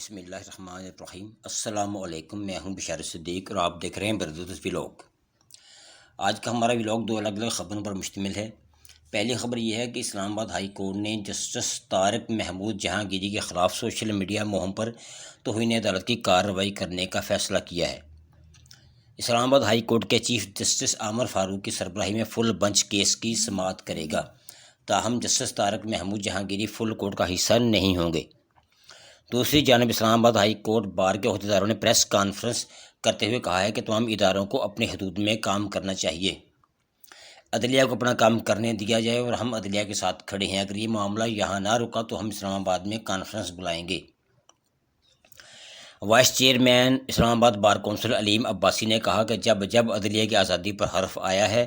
بسم اللہ الرحمن الرحیم۔ السلام علیکم، میں ہوں بشار صدیق اور آپ دیکھ رہے ہیں بردودس ولاگ۔ آج کا ہمارا ولاگ دو الگ الگ خبروں پر مشتمل ہے۔ پہلی خبر یہ ہے کہ اسلام آباد ہائی کورٹ نے جسٹس طارق محمود جہانگیری کے خلاف سوشل میڈیا مہم پر توہین عدالت کی کارروائی کرنے کا فیصلہ کیا ہے۔ اسلام آباد ہائی کورٹ کے چیف جسٹس عامر فاروق کی سربراہی میں فل بنچ کیس کی سماعت کرے گا، تاہم justice Tariq Mahmood Jahangiri full court کا حصہ نہیں ہوں گے۔ دوسری جانب اسلام آباد ہائی کورٹ بار کے عہدیداروں نے پریس کانفرنس کرتے ہوئے کہا ہے کہ تمام اداروں کو اپنی حدود میں کام کرنا چاہیے، عدلیہ کو اپنا کام کرنے دیا جائے اور ہم عدلیہ کے ساتھ کھڑے ہیں۔ اگر یہ معاملہ یہاں نہ رکا تو ہم اسلام آباد میں کانفرنس بلائیں گے۔ وائس چیئرمین اسلام آباد بار کونسل علیم عباسی نے کہا کہ جب عدلیہ کی آزادی پر حرف آیا ہے،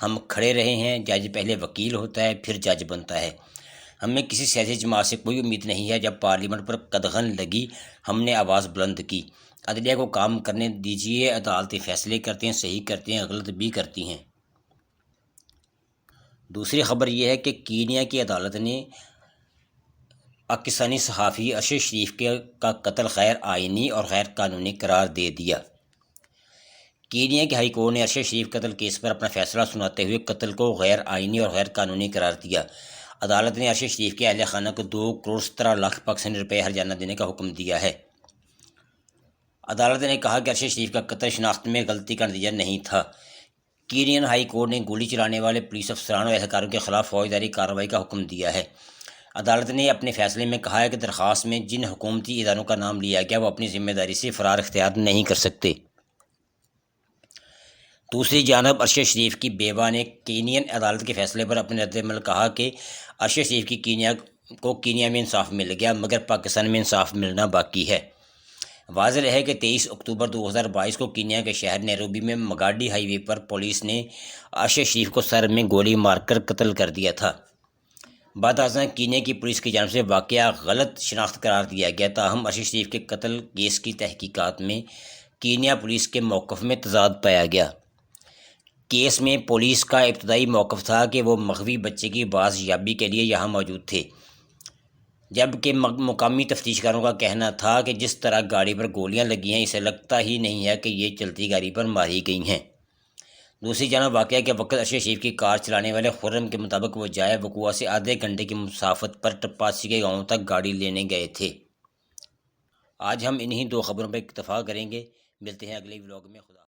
ہم کھڑے رہے ہیں۔ جج پہلے وکیل ہوتا ہے، پھر جج بنتا ہے۔ ہمیں کسی سیاسی جماعت سے کوئی امید نہیں ہے۔ جب پارلیمنٹ پر قدغن لگی، ہم نے آواز بلند کی، عدلیہ کو کام کرنے دیجیے، عدالتی فیصلے کرتے ہیں، صحیح کرتے ہیں، غلط بھی کرتی ہیں۔ دوسری خبر یہ ہے کہ کینیا کی عدالت نے پاکستانی صحافی ارشد شریف کا قتل غیر آئینی اور غیر قانونی قرار دے دیا۔ کینیا کی ہائی کورٹ نے ارشد شریف قتل کیس پر اپنا فیصلہ سناتے ہوئے قتل کو غیر آئینی اور غیر قانونی قرار دیا۔ عدالت نے ارشد شریف کے اہل خانہ کو 2 کروڑ 17 لاکھ پاکستانی روپے ہرجانہ دینے کا حکم دیا ہے۔ عدالت نے کہا کہ ارشد شریف کا قتل شناخت میں غلطی کا نتیجہ نہیں تھا۔ کینین ہائی کورٹ نے گولی چلانے والے پولیس افسران اور اہلکاروں کے خلاف فوجداری کارروائی کا حکم دیا ہے۔ عدالت نے اپنے فیصلے میں کہا ہے کہ درخواست میں جن حکومتی اداروں کا نام لیا گیا وہ اپنی ذمہ داری سے فرار اختیار نہیں کر سکتے۔ دوسری جانب ارشد شریف کی بیوہ نے کینین عدالت کے فیصلے پر اپنے رد عمل کہا کہ ارشد شریف کی کینیا میں انصاف مل گیا، مگر پاکستان میں انصاف ملنا باقی ہے۔ واضح ہے کہ 23 اکتوبر 2022 کو کینیا کے شہر نیروبی میں مگاڈی ہائی وے پر پولیس نے ارشد شریف کو سر میں گولی مار کر قتل کر دیا تھا۔ بعد ازاں کینیا کی پولیس کی جانب سے واقعہ غلط شناخت قرار دیا گیا، تاہم ارشد شریف کے قتل کیس کی تحقیقات میں کینیا پولیس کے موقف میں تضاد پایا گیا۔ کیس میں پولیس کا ابتدائی موقف تھا کہ وہ مغوی بچے کی باز یابی کے لیے یہاں موجود تھے، جبکہ مقامی تفتیش کاروں کا کہنا تھا کہ جس طرح گاڑی پر گولیاں لگی ہیں، اسے لگتا ہی نہیں ہے کہ یہ چلتی گاڑی پر ماری گئی ہیں۔ دوسری جانب واقعہ کے وقت ارشد شریف کی کار چلانے والے خرم کے مطابق وہ جائے وقوع سے آدھے گھنٹے کی مسافت پر ٹپاسی کے گاؤں تک گاڑی لینے گئے تھے۔ آج ہم انہی 2 خبروں پر اکتفا کریں گے۔ ملتے ہیں اگلے ولاگ میں۔ خدا